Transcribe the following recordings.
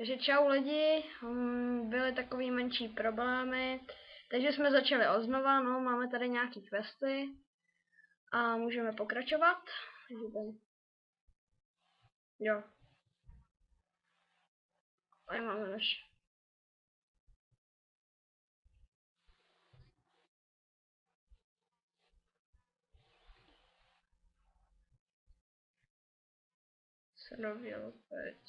Takže čau lidi, byly takový menší problémy, takže jsme začali oznova, no, máme tady nějaký questy a můžeme pokračovat. Jo. Tady máme naš. Srovil teď.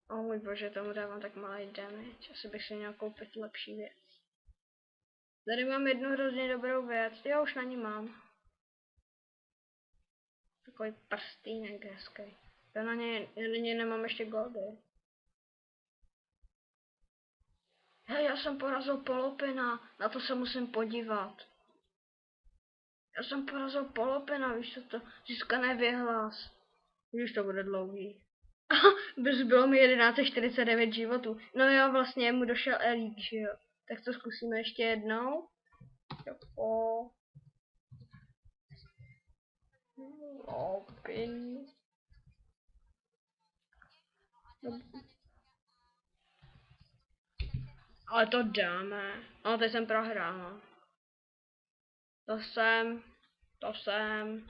O můj bože, tomu dávám tak malý damage, asi bych si měl koupit lepší věc. Tady mám jednu hrozně dobrou věc, jo, už na ní mám. Takový prstýnek hezký. Já na ně nemám ještě goldy. Hej, já jsem porazil Polopina, na to se musím podívat. Já jsem porazil Polopina, víš co to, získané věhlas. Když to bude dlouhý. Bylo mi 1149 životů. No jo, vlastně mu došel elík, že jo. Tak to zkusíme ještě jednou. Jo. Polopin. Ale to dáme. Ale teď jsem prohrál, no. To jsem.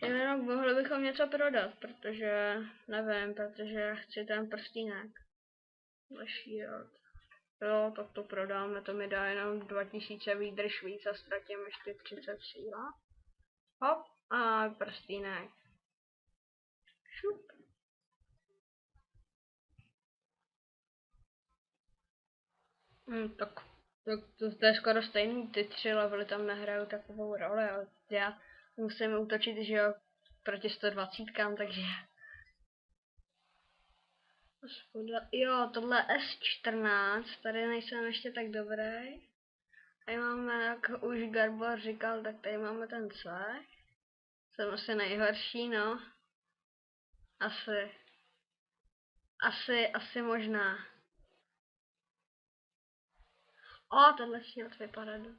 Jenom mohli bychom něco prodat, protože, nevím, protože chci ten prstínek. Shield. Jo, tak to prodáme, to mi dá jenom 2000 výdrž víc a ztratím ještě 30 síla. Hop, a prstínek. Šup. Tak to je skoro stejný, ty 3 levely tam nehrajou takovou roli, ale já musím útočit, že jo, proti 120, takže... Jo, tohle S14, tady nejsem ještě tak dobrý. Tady máme, jak už Garbor říkal, tak tady máme ten C. Jsem asi nejhorší, no. Asi možná. O, tenhle shield vypadá dobře.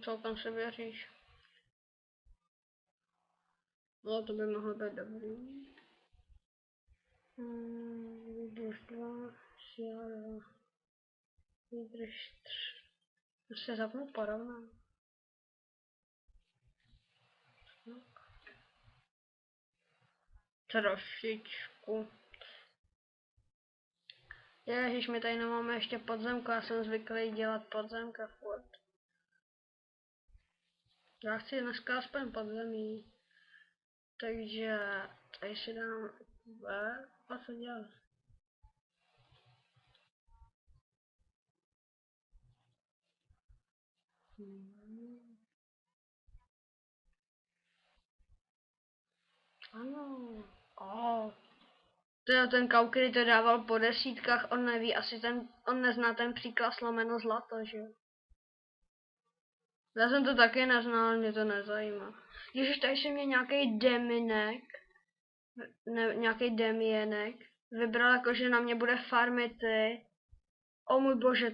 Celkem se věříš. No, to by mohlo být dobrý. Výdrž 2, síla 2. Výdrž 3. To se zapnu porovnám. Trošičku. Ježiš, my tady nemáme ještě podzemku, já jsem zvyklý dělat podzemka furt. Já chci dneska aspoň podzemí. Takže tady si dám V a co dělat? Ano. Ten kau, který to dával po desítkách, on neví, on nezná ten příklad lomeno zlato, že jo? Já jsem to taky neznal, ale mě to nezajímá. Ježiš, tady si mě nějaký deminek, nějaký demienek, vybral jako, že na mě bude farmit ty. O můj bože,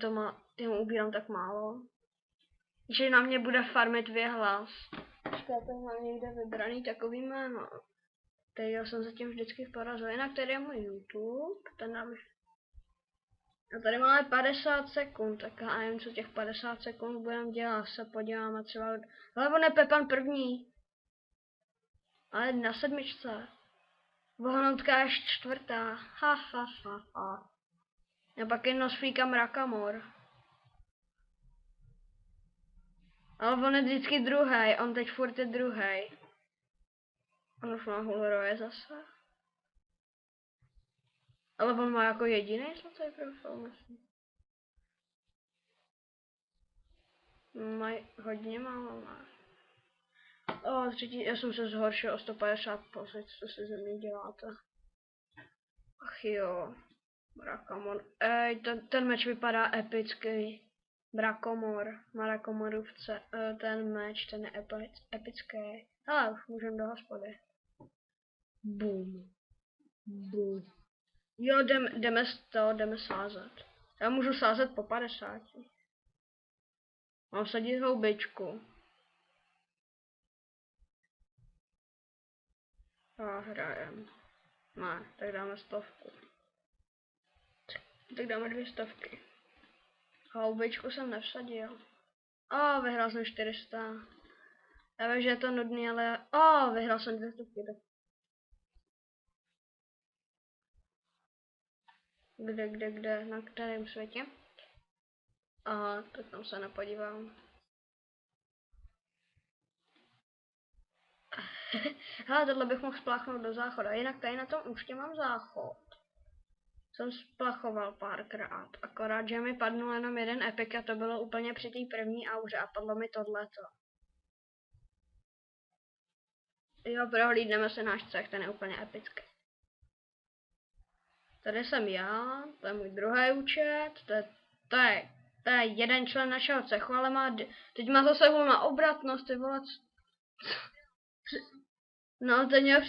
ty mu ubírám tak málo. Že na mě bude farmit věhlas. Počkáte, mám někde vybraný takový jméno. Tady já jsem zatím vždycky porazil. Jinak tady je můj YouTube, ten nám... A tady máme 50 sekund, tak já nevím, co těch 50 sekund budeme dělat, se podíváme třeba... Ale on je Pepan první. Ale na 7. Vohnoutka je 4. Ha. A pak je Nosfíka Mrakamor. Ale on je vždycky druhý, on teď furt je druhý. On už má Hulroje zase. Ale on má jako jediný zlatý profil, myslím. Mají hodně málo má. O, třetí, já jsem se zhoršil o 150 pozic, co si ze mě děláte. Ach jo, Brakamor. Ej, ten meč vypadá epický. Mrakomorůvce, ten meč, ten je epický. Ale už můžeme do hospody. Boom. Jo, jdeme sázet. Já můžu sázet po 50. Mám sadit houbičku. A hrajem. Ne, tak dáme 100. Tak dáme 200. Houbičku jsem nevsadil. Vyhrál jsem 400. Já vím, že je to nudný, ale vyhrál jsem 200. Kde, na kterém světě? Tak tam se nepodívám. Hele, tohle bych mohl spláchnout do záchoda, jinak tady na tom účtě mám záchod. Jsem splachoval párkrát, akorát, že mi padnul jenom jeden epic a to bylo úplně při té první auře a padlo mi tohleto. Jo, prohlídneme se náš cech, ten je úplně epický. Tady jsem já, to je můj druhý účet, to je jeden člen našeho cechu, ale teď má zase volná obratnost, ty vole. No, teď měl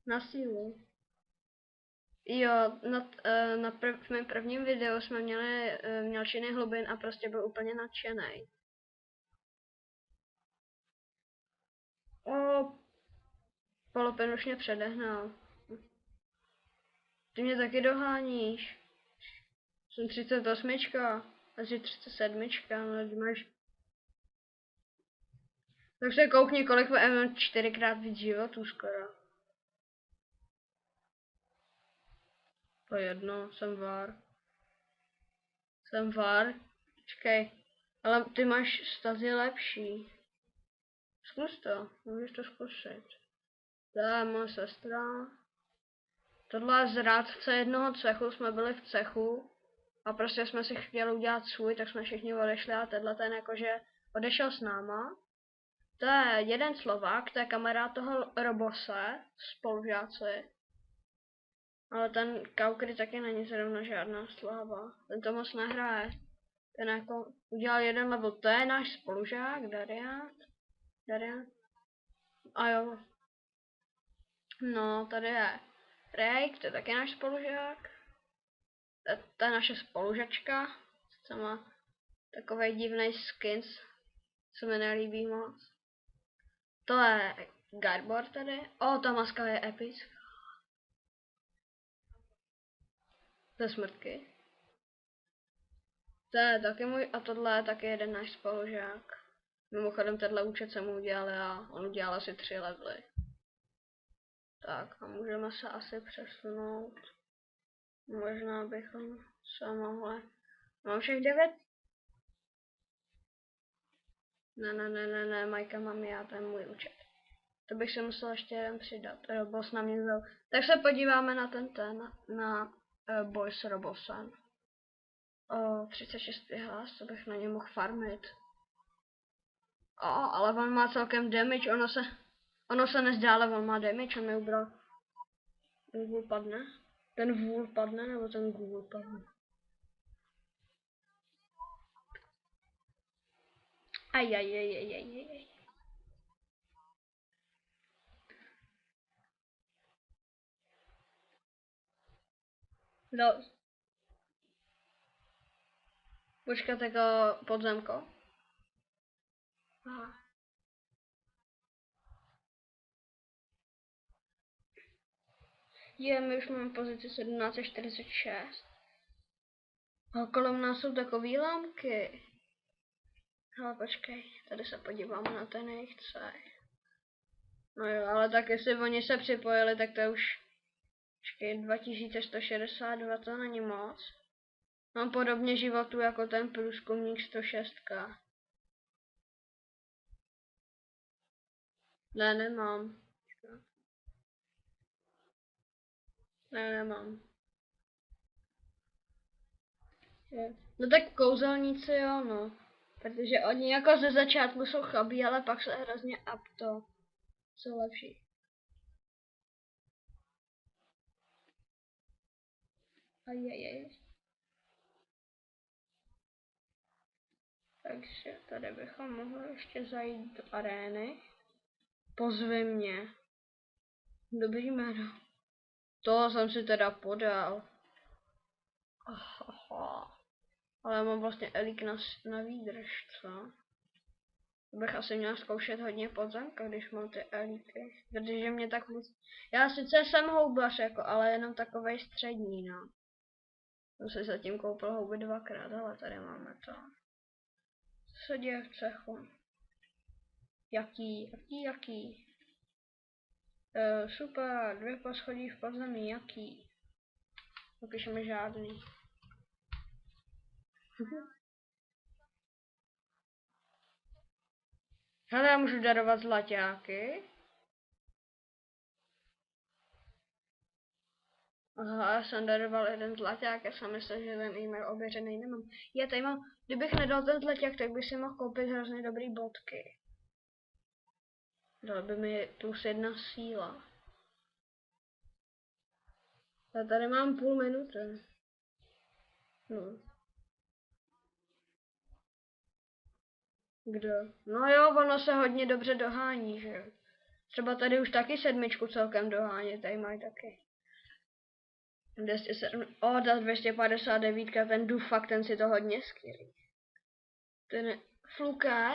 na sílu. Jo, v mém prvním videu jsme měli mělčiny hlubin a prostě byl úplně nadšenej. Polopin už mě předehnal. Ty mě taky doháníš. Jsem 38, asi 37, no máš. Tak se koukni, kolik mám 4x víc životů skoro. To jedno, jsem var. Počkej, ale ty máš stazy lepší. Zkus to, můžeš to zkusit. To je moje sestra. Tohle je zrádce jednoho cechu, jsme byli v cechu a prostě jsme si chtěli udělat svůj, tak jsme všichni odešli a tenhle ten jakože odešel s náma. To je jeden Slovák, to je kamarád toho Robose, spolužáci. Ale ten Kaukry taky není zrovna žádná sláva, ten to moc nehraje. Ten jako udělal jeden level, to je náš spolužák, Darian. A jo. No, tady je Rake, to je taky náš spolužák. To je naše spolužačka, co má takovej divný skins, co mi nelíbí moc. To je Garbor tady. Ta maska je epická. To je smrtky. To je taky můj a tohle je taky jeden náš spolužák. Mimochodem tenhle účet jsem udělal a on udělal asi 3 levely. Tak a můžeme se asi přesunout. Možná bychom se mohli. Mám všech 9? Ne, Majka mám já, to je můj účet. To bych si musel ještě jeden přidat. Robos na mě vzal. Tak se podíváme na na Boys Robosan. 36 vyhlas, to bych na ně mohl farmit. Ale on má celkem damage, ono se nezdá, ale on má damage, on mi ubral. Ten vůl padne? Ten vůl padne, nebo ten gůl padne? Aj. Dost. Počkat jako podzemko. Aha. My už máme pozici 1746. A kolem nás jsou takový lámky. Ale počkej, tady se podíváme na ten jejich cech. No jo, ale tak jestli oni se připojili, tak to je už 2162, to není moc. Mám podobně životů jako ten průzkumník 106. Ne, nemám. Ne, nemám. No tak kouzelníci jo, no. Protože oni jako ze začátku jsou chabí, ale pak se hrozně jsou lepší. Ajajaj. Takže tady bychom mohli ještě zajít do arény. Pozvi mě. Dobrý jméno. To jsem si teda podal. Ale já mám vlastně elík na výdrž, co? bych asi měl zkoušet hodně podzemka, když mám ty elíky. Protože mě tak moc... Já sice jsem houbař, jako, ale jenom takovej střední, no. Jsem si zatím koupil houby 2krát, ale tady máme to. Co se děje v cechu? Jaký? Super, 2 poschodí v podzemí, jaký? Napíšeme žádný. Hele, já můžu darovat zlaťáky. Aha, já jsem daroval jeden zlaťák, já jsem myslel, že ten e-mail ověřený nemám. Já tady mám, kdybych nedal ten zlaťák, tak bych si mohl koupit hrozně dobrý bodky. Dal by mi +1 síla. Já tady mám půl minuty. No. Kdo? No jo, ono se hodně dobře dohání, že jo. Třeba tady už taky 7 celkem dohání, tady mají taky. 207, ta 259, ten Dufak, ten si to hodně skvělý. Ten Fluke,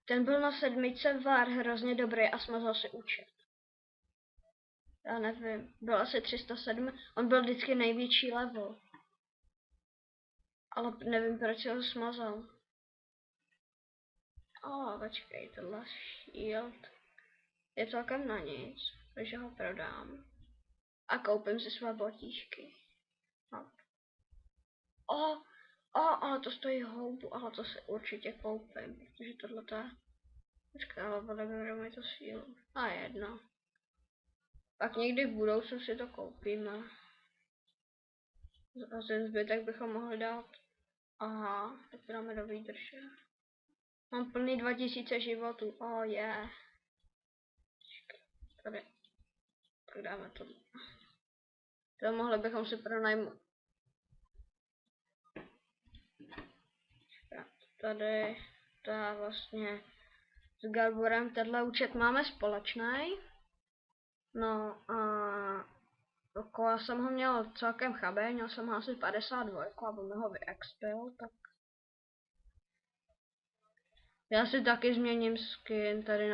ten byl na 7 var hrozně dobrý a smazal si účet. Já nevím, byl asi 307, on byl vždycky největší level. Ale nevím, proč ho smazal. Počkej, tohle shield je celkem na nic, takže ho prodám. A koupím si své botíšky. Ale to stojí houbu, ale to si určitě koupím, protože tohle to je... Počkej, ale bude mi to sílu. A jedno. Pak někdy v budoucnu si to koupíme. A ten zbytek bychom mohli dát. Aha, tak to dáme do výdrže. Mám plný 2000 životů, je. Tady. Tak dáme to. To mohli bychom si pronajmout. Tady, to je vlastně s Galborem, tenhle účet máme společný. No a jako já jsem ho měl celkem chabé, měl jsem ho asi 52, aby mi ho vyexpil, tak já si taky změním skin tady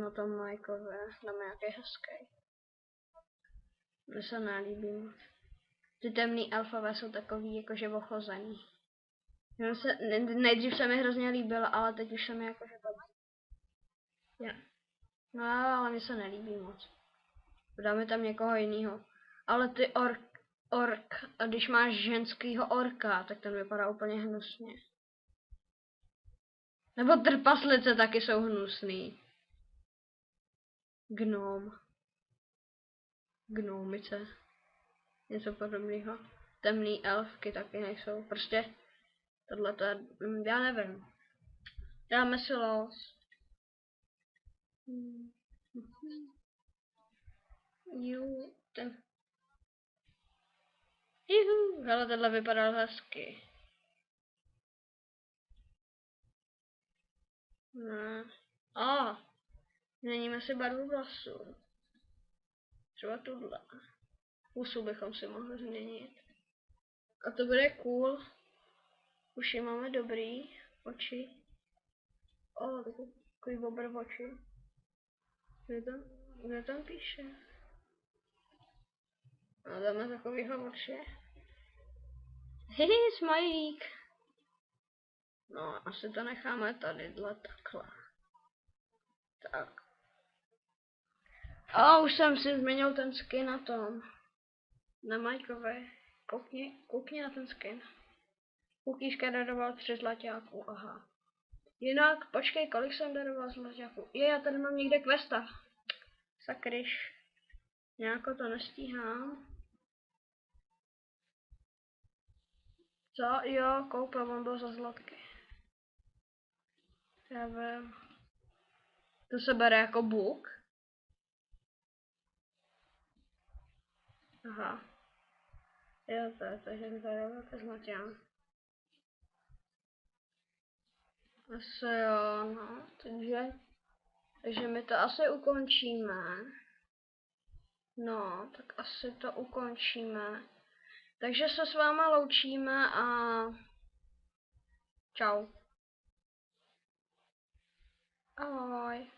na tom Mikeově, tam nějaký hezký. Mně se nelíbí moc. Ty temný elfové jsou takový jakože ochozený. Nejdřív se mi hrozně líbil, ale teď už se mi jakože to... No ale mně se nelíbí moc. Dáme tam někoho jiného. Ale ty ork, a když máš ženskýho orka, tak ten vypadá úplně hnusně. Nebo trpaslice taky jsou hnusný. Gnomice. Něco podobného. Temný elfky taky nejsou. Prostě tohleto, já nevím. Dáme si los. Ten. Ale tenhle vypadal hezky. Změníme si barvu vlasů. Třeba tuhle. Pusu bychom si mohli změnit. A to bude cool. Uši máme dobrý. Oči. Takový obr v oči. Kde tam píše? No, dáme takovýhle oči. Smajlík. No, asi to necháme tady takhle. Tak. Už jsem si změnil ten skin na tom. Na Mikeové. Koukni na ten skin. Kukýška daroval 3 zlaťáků, aha. Jinak, počkej, kolik jsem daroval zlaťáků? Já tady mám někde questa. Sakryš. Nějako to nestíhám. Co? Jo, koupil, on byl za zlatky. Já vím. To se bere jako buk? Aha. Jo, takže mi tady velké zlaťán. Asi jo, no, takže my to asi ukončíme. No, tak asi to ukončíme. Takže se s váma loučíme a čau. Ahoj.